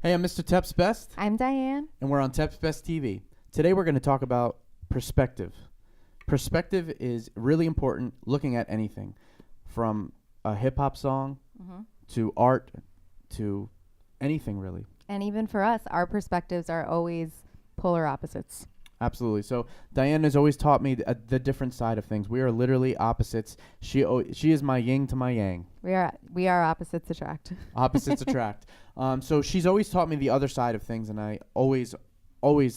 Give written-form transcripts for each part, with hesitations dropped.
Hey, I'm Mr. TEPSBEST, I'm Diane. and we're on TEPSBEST TV. Today we're going to talk about perspective. Perspective is really important looking at anything, from a hip-hop song hmm to art to anything really. And even for us, our perspectives are always polar opposites. Absolutely. So Diane has always taught me the different side of things. We are literally opposites. She is my yin to my yang. We are opposites attract. Opposites attract. So she's always taught me the other side of things, and I always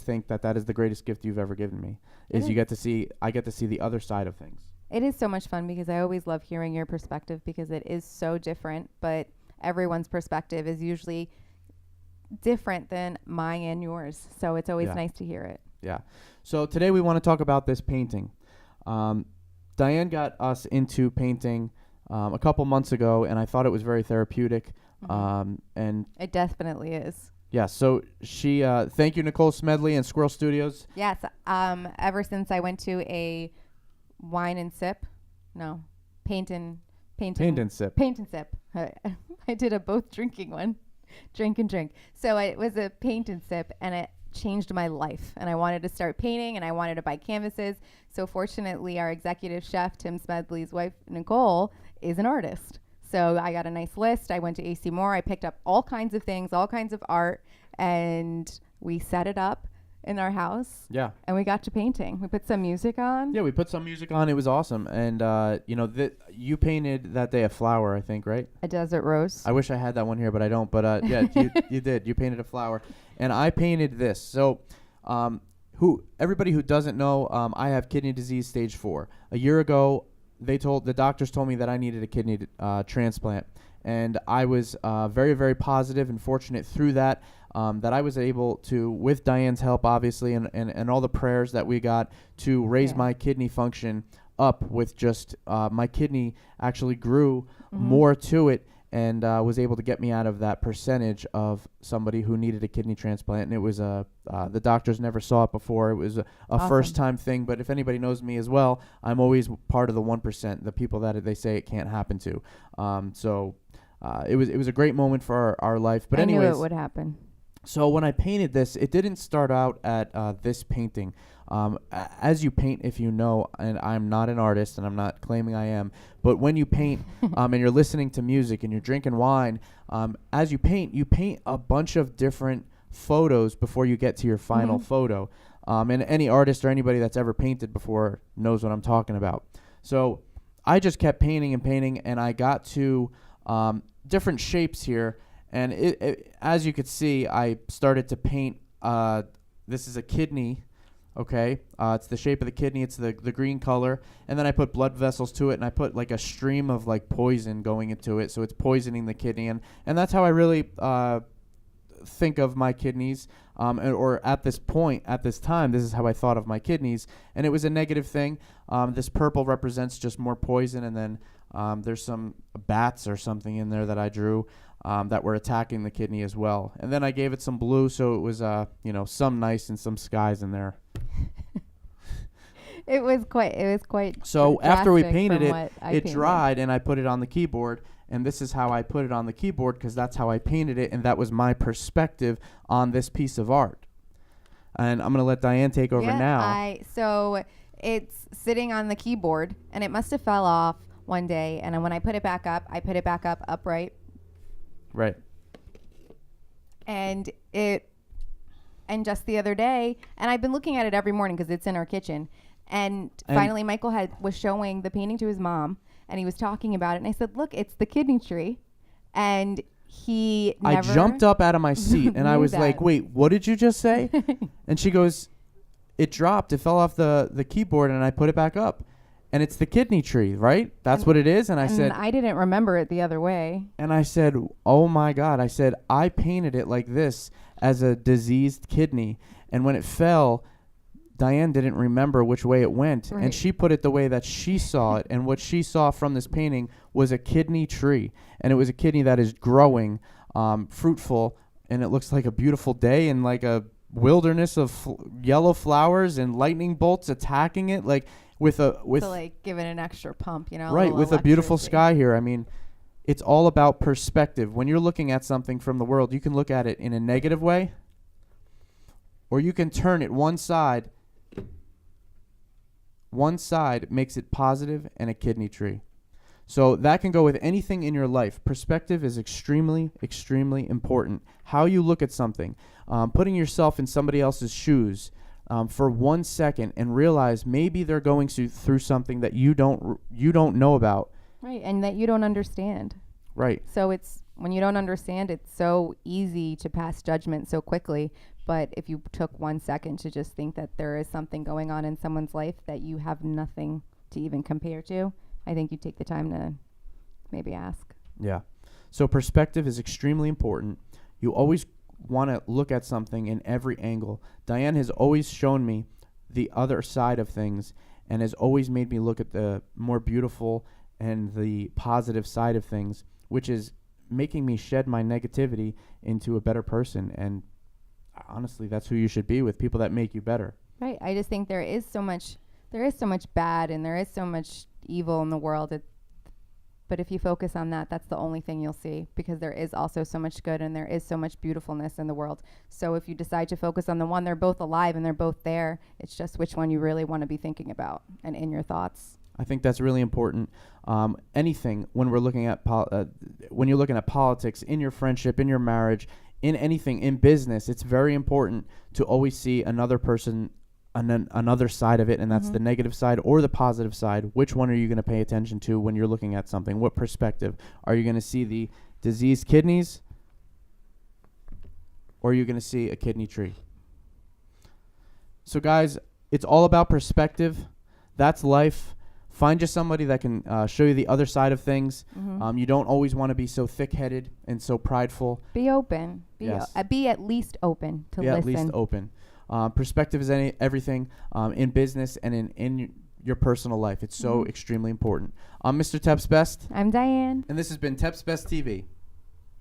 think that is the greatest gift you've ever given me. Is I get to see the other side of things. It is so much fun because I always love hearing your perspective because it is so different, but everyone's perspective is usually different than mine and yours. So it's always Yeah. nice to hear it. Yeah. So today we want to talk about this painting. Diane got us into painting a couple months ago, and I thought it was very therapeutic. And It definitely is. yeah, so she thank you, Nicole Smedley and Squirrel Studios. Yes. Ever since I went to a wine and sip, no, paint and Sip. Paint and sip. I did a both drinking one, drink and drink. So it was a paint and sip, and it changed my life. And I wanted to start painting, and I wanted to buy canvases. So fortunately, our executive chef, Tim Smedley's wife, Nicole, is an artist. So I got a nice list. I went to AC Moore. I picked up all kinds of things, all kinds of art, and we set it up in our house. Yeah. And we got to painting. We put some music on. Yeah, we put some music on. It was awesome. And you painted that day a flower, I think, right? A desert rose. I wish I had that one here, but I don't. But yeah, you did. You painted a flower, and I painted this. So, everybody who doesn't know, I have kidney disease stage 4. A year ago, the doctors told me that I needed a kidney transplant, and I was very, very positive and fortunate through that. That I was able to, with Diane's help, obviously, and all the prayers that we got, to raise my kidney function up with just my kidney actually grew more to it and was able to get me out of that percentage of somebody who needed a kidney transplant. And it was the doctors never saw it before. It was a Awesome. first-time thing. But if anybody knows me as well, I'm always part of the 1%, the people that they say it can't happen to. It was a great moment for our life. But I anyways, knew it would happen. so when I painted this, it didn't start out at this painting. As you paint, if you know, and I'm not an artist and I'm not claiming I am, but when you paint and you're listening to music and you're drinking wine, as you paint a bunch of different photos before you get to your final photo. And any artist or anybody that's ever painted before knows what I'm talking about. So I just kept painting, and I got to different shapes here. And as you could see, I started to paint. This is a kidney, okay? It's the shape of the kidney. It's the green color. And then I put blood vessels to it, and I put like a stream of like poison going into it. So it's poisoning the kidney. And that's how I really think of my kidneys. Or at this point, at this time, this is how I thought of my kidneys. And it was a negative thing. This purple represents just more poison. And then there's some bats or something in there that I drew. That were attacking the kidney as well. And then I gave it some blue, so it was, some nice and some skies in there. It was quite. So after we drastic painted from it, what I it painted. dried, and I put it on the keyboard. And this is how I put it on the keyboard, because that's how I painted it, and that was my perspective on this piece of art. And I'm going to let Diane take over now. So it's sitting on the keyboard, and it must have fell off one day. And when I put it back up, upright. Right. And just the other day, and I've been looking at it every morning because it's in our kitchen. And finally, Michael was showing the painting to his mom, and he was talking about it. And I said, "Look, it's the kidney tree." And he I jumped up out of my seat, and I was like, "Wait, what did you just say?" And she goes, "It dropped. It fell off the keyboard, and I put it back up." And it's the kidney tree, right? That's what it is. And I said, I didn't remember it the other way. And I said, oh my God. I said, I painted it like this as a diseased kidney. And when it fell, Diane didn't remember which way it went. Right. And she put it the way that she saw it. And what she saw from this painting was a kidney tree. And it was a kidney that is growing, fruitful. And it looks like a beautiful day and like a wilderness of yellow flowers and lightning bolts attacking it. Like, with to like give it an extra pump, right, with a beautiful sky here. I mean, It's all about perspective. When you're looking at something from the world, you can look at it in a negative way, or you can turn it one side. One side makes it positive and a kidney tree. So that can go with anything in your life. Perspective is extremely, extremely important. How you look at something, putting yourself in somebody else's shoes for 1 second and realize maybe they're going through something that you don't know about. Right, and that you don't understand. Right. So it's when you don't understand, it's so easy to pass judgment so quickly. But if you took 1 second to just think that there is something going on in someone's life that you have nothing to even compare to, I think you take the time to maybe ask. Yeah. So perspective is extremely important. You always want to look at something in every angle. Diane has always shown me the other side of things and has always made me look at the more beautiful and the positive side of things, which is making me shed my negativity into a better person. And honestly, that's who you should be with, people that make you better. Right. I just think there is so much bad and there is so much evil in the world. But if you focus on that, that's the only thing you'll see, because there is also so much good and there is so much beautifulness in the world. So if you decide to focus on the one, they're both alive and they're both there. It's just which one you really want to be thinking about and in your thoughts. I think that's really important. Anything when we're looking at when you're looking at politics, in your friendship, in your marriage, in anything, in business, it's very important to always see another person, another side of it, and that's the negative side or the positive side. Which one are you going to pay attention to when you're looking at something? What perspective? Are you going to see the diseased kidneys, or are you going to see a kidney tree? So guys, it's all about perspective. That's life. Find you somebody that can show you the other side of things. You don't always want to be so thick-headed and so prideful. Be open. Be at least open to listen. At least open. Perspective is everything in business and in your personal life. It's so extremely important. I'm Mr. TEPSBEST. I'm Diane. And this has been TEPSBEST TV.